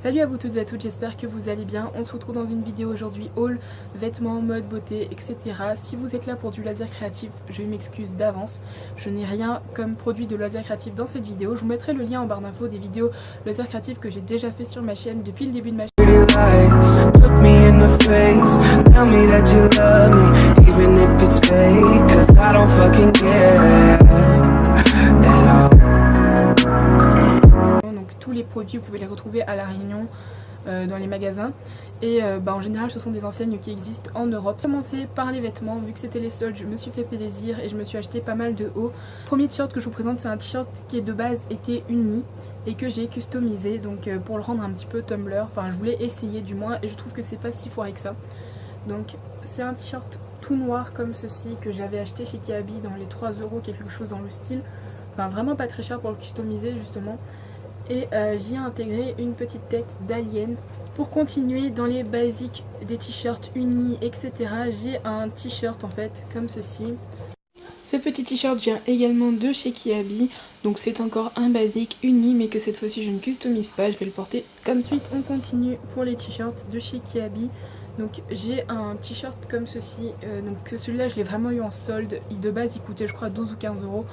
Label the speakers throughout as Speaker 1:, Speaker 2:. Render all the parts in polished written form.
Speaker 1: Salut à vous toutes et à toutes, j'espère que vous allez bien. On se retrouve dans une vidéo aujourd'hui haul, vêtements, mode, beauté, etc. Si vous êtes là pour du laser créatif, je m'excuse d'avance. Je n'ai rien comme produit de laser créatif dans cette vidéo. Je vous mettrai le lien en barre d'infos des vidéos laser créatif que j'ai déjà fait sur ma chaîne depuis le début de ma chaîne. Donc tous les produits vous pouvez les retrouver à La Réunion dans les magasins et en général ce sont des enseignes qui existent en Europe. J'ai commencé par les vêtements, vu que c'était les soldes je me suis fait plaisir et je me suis acheté pas mal de hauts. Le premier t-shirt que je vous présente c'est un t-shirt qui est de base était uni et que j'ai customisé donc pour le rendre un petit peu Tumblr, enfin je voulais essayer du moins et je trouve que c'est pas si foiré que ça. Donc c'est un t-shirt tout noir comme ceci que j'avais acheté chez Kiabi dans les 3 euros, quelque chose dans le style, enfin vraiment pas très cher pour le customiser justement. Et j'y ai intégré une petite tête d'alien. Pour continuer dans les basiques des t-shirts unis etc, j'ai un t-shirt en fait comme ceci. Ce petit t-shirt vient également de chez Kiabi, donc c'est encore un basique uni mais que cette fois-ci je ne customise pas, je vais le porter comme suite. On continue pour les t-shirts de chez Kiabi. Donc j'ai un t-shirt comme ceci, donc celui-là je l'ai vraiment eu en solde, de base il coûtait je crois 12 ou 15 euros.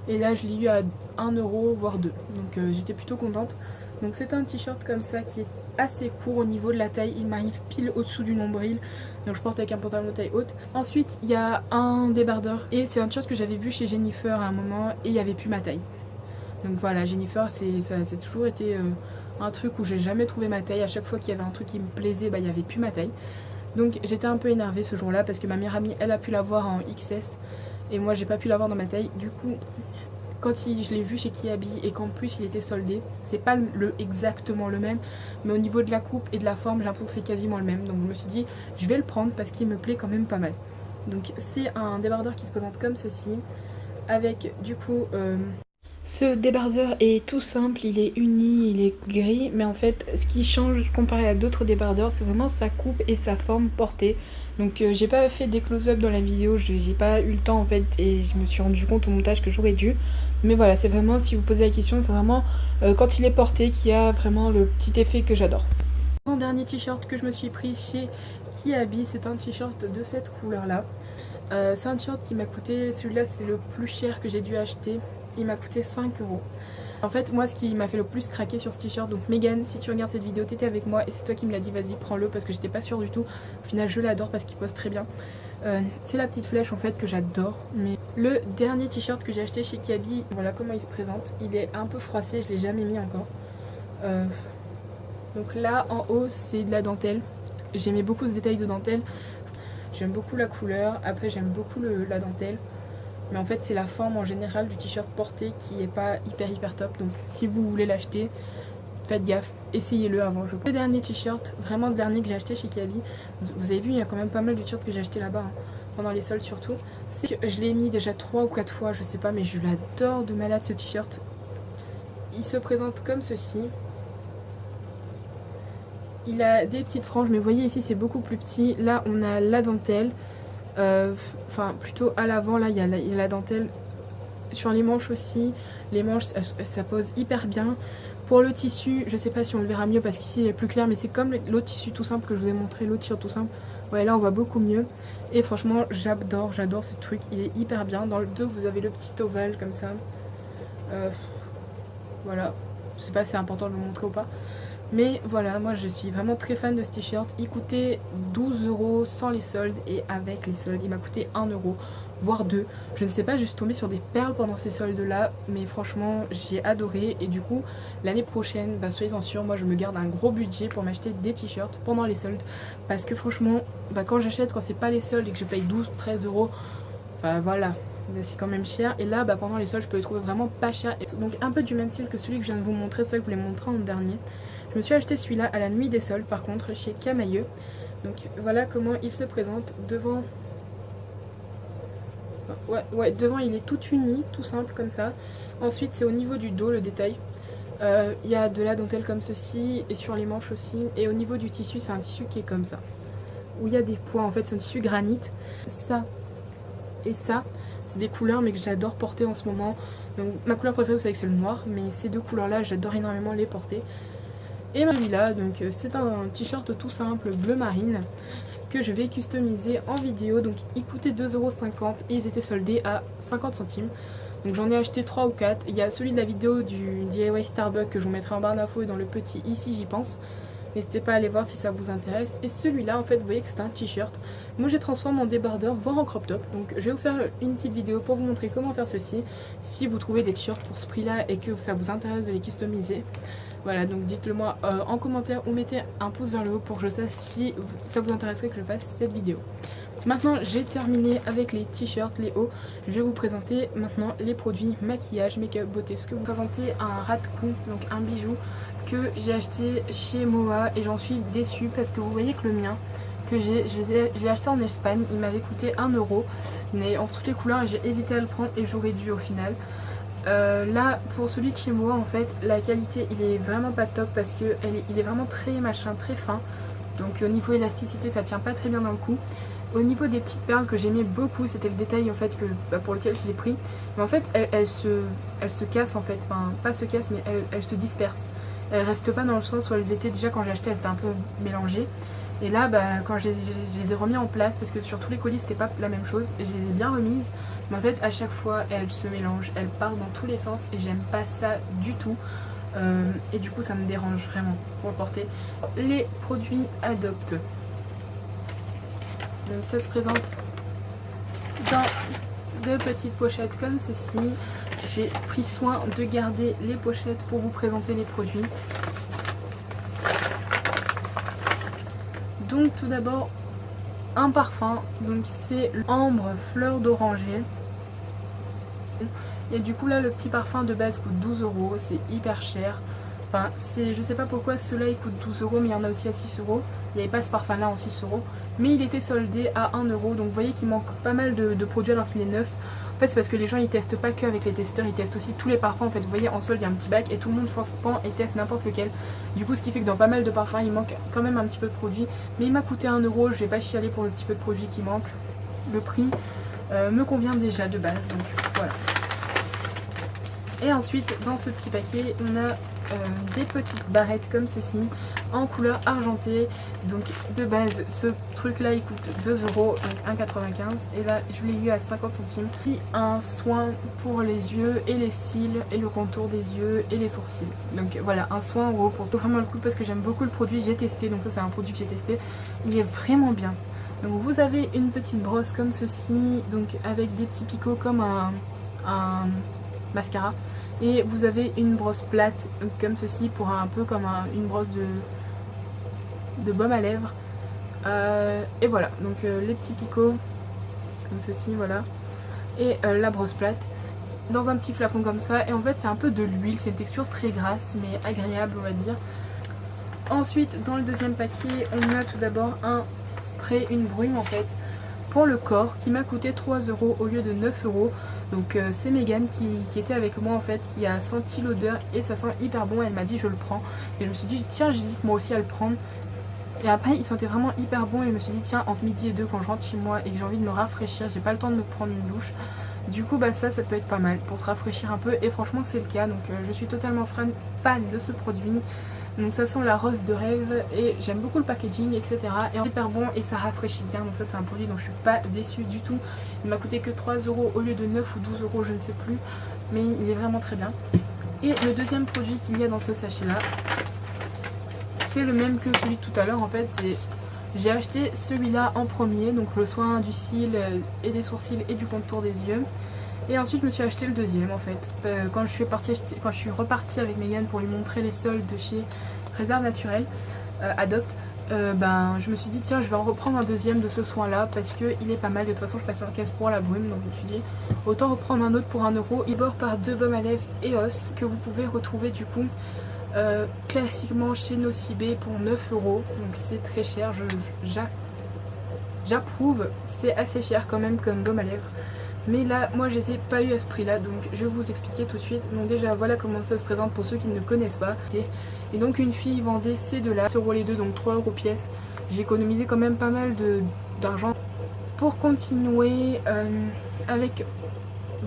Speaker 1: Et là je l'ai eu à 1 euro voire 2, donc j'étais plutôt contente. Donc c'est un t-shirt comme ça qui est assez court au niveau de la taille, il m'arrive pile au-dessous du nombril, donc je porte avec un pantalon de taille haute. Ensuite il y a un débardeur et c'est un t-shirt que j'avais vu chez Jennifer à un moment et il n'y avait plus ma taille. Donc voilà, Jennifer c'est toujours été un truc où j'ai jamais trouvé ma taille. À chaque fois qu'il y avait un truc qui me plaisait, il n'y avait plus ma taille. Donc j'étais un peu énervée ce jour là parce que ma meilleure amie elle a pu l'avoir en XS et moi j'ai pas pu l'avoir dans ma taille. Du coup quand je l'ai vu chez Kiabi et qu'en plus il était soldé, c'est pas exactement le même, mais au niveau de la coupe et de la forme j'ai l'impression que c'est quasiment le même. Donc je me suis dit je vais le prendre parce qu'il me plaît quand même pas mal. Donc c'est un débardeur qui se présente comme ceci avec du coup ce débardeur est tout simple, il est uni, il est gris, mais en fait ce qui change comparé à d'autres débardeurs c'est vraiment sa coupe et sa forme portée. Donc j'ai pas fait des close-up dans la vidéo, j'ai pas eu le temps en fait et je me suis rendu compte au montage que j'aurais dû. Mais voilà, c'est vraiment, si vous posez la question, c'est vraiment quand il est porté qu'il y a vraiment le petit effet que j'adore. Mon dernier t-shirt que je me suis pris chez Kiabi, c'est un t-shirt de cette couleur là. C'est un t-shirt qui m'a coûté, celui-là c'est le plus cher que j'ai dû acheter. Il m'a coûté 5 euros. En fait moi ce qui m'a fait le plus craquer sur ce t-shirt, donc Megan si tu regardes cette vidéo t'étais avec moi et c'est toi qui me l'as dit vas-y prends-le parce que j'étais pas sûre du tout. Au final je l'adore parce qu'il pose très bien. C'est la petite flèche en fait que j'adore. Mais le dernier t-shirt que j'ai acheté chez Kiabi, voilà comment il se présente. Il est un peu froissé, je l'ai jamais mis encore. Donc là en haut c'est de la dentelle. J'aimais beaucoup ce détail de dentelle. J'aime beaucoup la couleur, après j'aime beaucoup la dentelle. Mais en fait c'est la forme en général du t-shirt porté qui est pas hyper top. Donc si vous voulez l'acheter, faites gaffe, essayez-le avant. Le dernier t-shirt, vraiment le dernier que j'ai acheté chez Kiabi, vous avez vu il y a quand même pas mal de t-shirts que j'ai acheté là-bas, hein, pendant les soldes surtout. C'est que je l'ai mis déjà 3 ou 4 fois, je sais pas, mais je l'adore de malade ce t-shirt. Il se présente comme ceci. Il a des petites franges, mais vous voyez ici c'est beaucoup plus petit. Là on a la dentelle. Enfin plutôt à l'avant là il y a la dentelle sur les manches aussi. Les manches ça pose hyper bien. Pour le tissu je sais pas si on le verra mieux parce qu'ici il est plus clair, mais c'est comme l'autre tissu tout simple que je vous ai montré, l'autre t-shirt tout simple. Ouais là on voit beaucoup mieux et franchement j'adore ce truc, il est hyper bien. Dans le dos vous avez le petit ovale comme ça. Voilà, je sais pas si c'est important de le montrer ou pas. Mais voilà, moi je suis vraiment très fan de ce t-shirt. Il coûtait 12 euros sans les soldes et avec les soldes il m'a coûté 1 euro, voire 2. Je ne sais pas, je suis tombée sur des perles pendant ces soldes là, mais franchement j'ai adoré. Et du coup l'année prochaine, soyez-en sûrs, moi je me garde un gros budget pour m'acheter des t-shirts pendant les soldes. Parce que franchement, quand j'achète, quand c'est pas les soldes et que je paye 12-13 euros, voilà, c'est quand même cher. Et là pendant les soldes je peux les trouver vraiment pas cher. Donc un peu du même style que celui que je viens de vous montrer, celui que je vous l'ai montré en dernier. Je me suis acheté celui-là à la nuit des soldes par contre chez Camailleux. Donc voilà comment il se présente devant. Ouais, devant il est tout uni, tout simple comme ça. Ensuite c'est au niveau du dos le détail. Il y a de la dentelle comme ceci et sur les manches aussi. Et au niveau du tissu c'est un tissu qui est comme ça. Où il y a des points en fait, c'est un tissu granit. Ça et ça c'est des couleurs mais que j'adore porter en ce moment. Donc ma couleur préférée vous savez que c'est le noir, mais ces deux couleurs là j'adore énormément les porter. Et celui-là, donc c'est un t-shirt tout simple bleu marine que je vais customiser en vidéo. Donc il coûtait 2,50 € et ils étaient soldés à 50 centimes. Donc j'en ai acheté 3 ou 4. Il y a celui de la vidéo du DIY Starbucks que je vous mettrai en barre d'infos et dans le petit ici j'y pense. N'hésitez pas à aller voir si ça vous intéresse. Et celui-là, en fait, vous voyez que c'est un t-shirt. Moi, j'ai transformé en débardeur, voire en crop top. Donc, je vais vous faire une petite vidéo pour vous montrer comment faire ceci. Si vous trouvez des t-shirts pour ce prix-là et que ça vous intéresse de les customiser. Voilà, donc dites-le moi en commentaire ou mettez un pouce vers le haut pour que je sache si ça vous intéresserait que je fasse cette vidéo. Maintenant, j'ai terminé avec les t-shirts, les hauts. Je vais vous présenter maintenant les produits maquillage, make-up, beauté. Ce que vous présentez un rat de cou, donc un bijou que j'ai acheté chez Moa et j'en suis déçue parce que vous voyez que le mien que je l'ai acheté en Espagne, il m'avait coûté 1 €, mais en toutes les couleurs j'ai hésité à le prendre et j'aurais dû au final. Là pour celui de chez Moa en fait la qualité il est vraiment pas top parce que il est vraiment très machin, très fin, donc au niveau élasticité ça tient pas très bien dans le cou. Au niveau des petites perles que j'aimais beaucoup, c'était le détail en fait pour lequel je l'ai pris, mais en fait elle se casse en fait, enfin pas se casse mais elle se disperse. Elles restent pas dans le sens où elles étaient déjà quand j'ai acheté, elles étaient un peu mélangées. Et là, quand je les ai remis en place, parce que sur tous les colis c'était pas la même chose, et je les ai bien remises, mais en fait à chaque fois elles se mélangent, elles partent dans tous les sens et j'aime pas ça du tout. Et du coup ça me dérange vraiment pour le porter. Les produits Adopt. Donc ça se présente dans deux petites pochettes comme ceci. J'ai pris soin de garder les pochettes pour vous présenter les produits. Donc tout d'abord un parfum, donc c'est l'ambre fleur d'oranger. Et du coup là le petit parfum de base coûte 12 €, c'est hyper cher. Enfin je sais pas pourquoi ceux-là il coûte 12 €, mais il y en a aussi à 6 €. Il n'y avait pas ce parfum là en 6 €, mais il était soldé à 1 €. Donc vous voyez qu'il manque pas mal de produits alors qu'il est neuf. En fait c'est parce que les gens ils testent pas que avec les testeurs, ils testent aussi tous les parfums. En fait vous voyez en solde il y a un petit bac et tout le monde je pense prend et teste n'importe lequel. Du coup ce qui fait que dans pas mal de parfums il manque quand même un petit peu de produits. Mais il m'a coûté 1 €, je vais pas chialer pour le petit peu de produits qui manque. Le prix me convient déjà de base, donc voilà. Et ensuite dans ce petit paquet on a des petites barrettes comme ceci en couleur argentée. Donc de base ce truc là il coûte 2 €, donc 1,95 € et là je l'ai eu à 50 centimes. Puis un soin pour les yeux et les cils et le contour des yeux et les sourcils. Donc voilà un soin en gros pour vraiment le coup parce que j'aime beaucoup le produit, j'ai testé, donc ça c'est un produit que j'ai testé, il est vraiment bien. Donc vous avez une petite brosse comme ceci, donc avec des petits picots comme un mascara, et vous avez une brosse plate comme ceci pour un peu comme une brosse de baume à lèvres, et voilà donc les petits picots comme ceci, voilà, et la brosse plate dans un petit flacon comme ça, et en fait c'est un peu de l'huile, c'est une texture très grasse mais agréable on va dire. Ensuite dans le deuxième paquet on a tout d'abord un spray, une brume en fait pour le corps qui m'a coûté 3 € au lieu de 9 €. Donc c'est Megan qui était avec moi en fait, qui a senti l'odeur et ça sent hyper bon, elle m'a dit je le prends. Et je me suis dit tiens j'hésite moi aussi à le prendre. Et après il sentait vraiment hyper bon et je me suis dit tiens entre midi et 2 quand je rentre chez moi et que j'ai envie de me rafraîchir, j'ai pas le temps de me prendre une douche. Du coup bah ça peut être pas mal pour se rafraîchir un peu et franchement c'est le cas, donc je suis totalement fan de ce produit. Donc ça sent la rose de rêve et j'aime beaucoup le packaging etc. Et hyper bon et ça rafraîchit bien, donc ça c'est un produit dont je suis pas déçue du tout. Il m'a coûté que 3 € au lieu de 9 ou 12 € je ne sais plus, mais il est vraiment très bien. Et le deuxième produit qu'il y a dans ce sachet là, c'est le même que celui de tout à l'heure en fait, j'ai acheté celui-là en premier, donc le soin du cil et des sourcils et du contour des yeux. Et ensuite je me suis acheté le deuxième en fait, quand je suis repartie avec Megan pour lui montrer les soldes de chez Réserve Naturelle, Adopt, je me suis dit tiens je vais en reprendre un deuxième de ce soin là parce que il est pas mal. De toute façon je passais en caisse pour la brume, donc je me suis dit autant reprendre un autre pour 1 €. Il bord par deux baumes à lèvres EOS que vous pouvez retrouver du coup classiquement chez Nocibé pour 9 €, donc c'est très cher, j'approuve, c'est assez cher quand même comme baume à lèvres. Mais là, moi je les ai pas eu à ce prix là, donc je vais vous expliquer tout de suite. Donc déjà voilà comment ça se présente pour ceux qui ne connaissent pas. Et donc une fille vendait ces deux là, 6 € les deux, donc 3 € pièce. J'ai économisé quand même pas mal d'argent. Pour continuer avec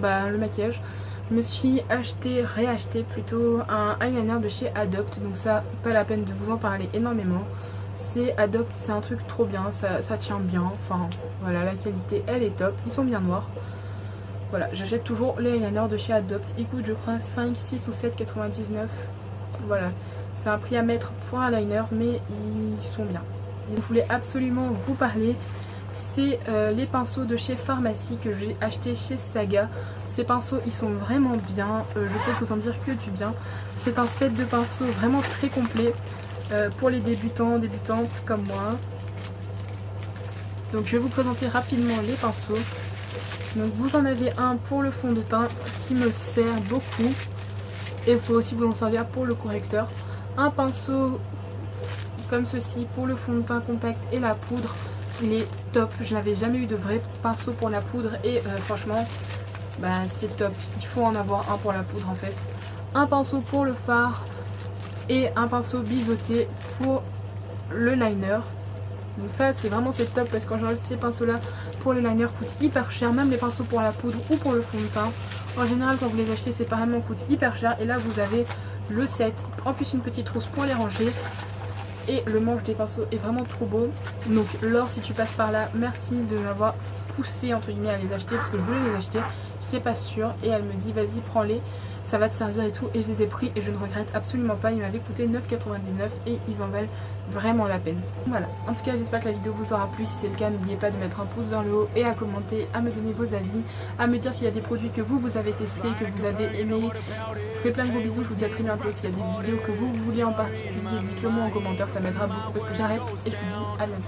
Speaker 1: le maquillage, Je me suis réacheté plutôt un eyeliner de chez Adopt, donc ça, pas la peine de vous en parler énormément. C'est Adopt, c'est un truc trop bien, ça tient bien, enfin voilà, la qualité elle est top, ils sont bien noirs. Voilà, j'achète toujours les eyeliners de chez Adopt, ils coûtent je crois 5, 6 ou 7,99. Voilà, c'est un prix à mettre pour un liner, mais ils sont bien. Je voulais absolument vous parler, c'est les pinceaux de chez Pharmacie que j'ai acheté chez Saga. Ces pinceaux ils sont vraiment bien, je peux vous en dire que du bien. C'est un set de pinceaux vraiment très complet pour les débutantes comme moi. Donc je vais vous présenter rapidement les pinceaux. Donc vous en avez un pour le fond de teint qui me sert beaucoup. Et vous pouvez aussi vous en servir pour le correcteur. Un pinceau comme ceci pour le fond de teint compact et la poudre. Il est top. Je n'avais jamais eu de vrai pinceau pour la poudre. Et franchement, bah, c'est top. Il faut en avoir un pour la poudre en fait. Un pinceau pour le fard. Et un pinceau biseauté pour le liner. Donc ça c'est vraiment c'est top parce qu'en général ces pinceaux là pour le liner coûtent hyper cher, même les pinceaux pour la poudre ou pour le fond de teint. En général quand vous les achetez séparément coûtent hyper cher et là vous avez le set, en plus une petite trousse pour les ranger et le manche des pinceaux est vraiment trop beau. Donc Laure, si tu passes par là, merci de m'avoir poussé entre guillemets à les acheter parce que je voulais les acheter, j'étais pas sûre et elle me dit vas-y prends-les, ça va te servir et tout, et je les ai pris et je ne regrette absolument pas. Ils m'avaient coûté 9,99 et ils en valent vraiment la peine. Voilà, en tout cas j'espère que la vidéo vous aura plu. Si c'est le cas, n'oubliez pas de mettre un pouce vers le haut et à commenter, à me donner vos avis, à me dire s'il y a des produits que vous avez testés, que vous avez aimé. Je vous fais plein de gros bisous, je vous dis à très bientôt. S'il y a des vidéos que vous voulez en particulier, dites-le moi en commentaire, ça m'aidera beaucoup parce que j'arrête et je vous dis à bientôt.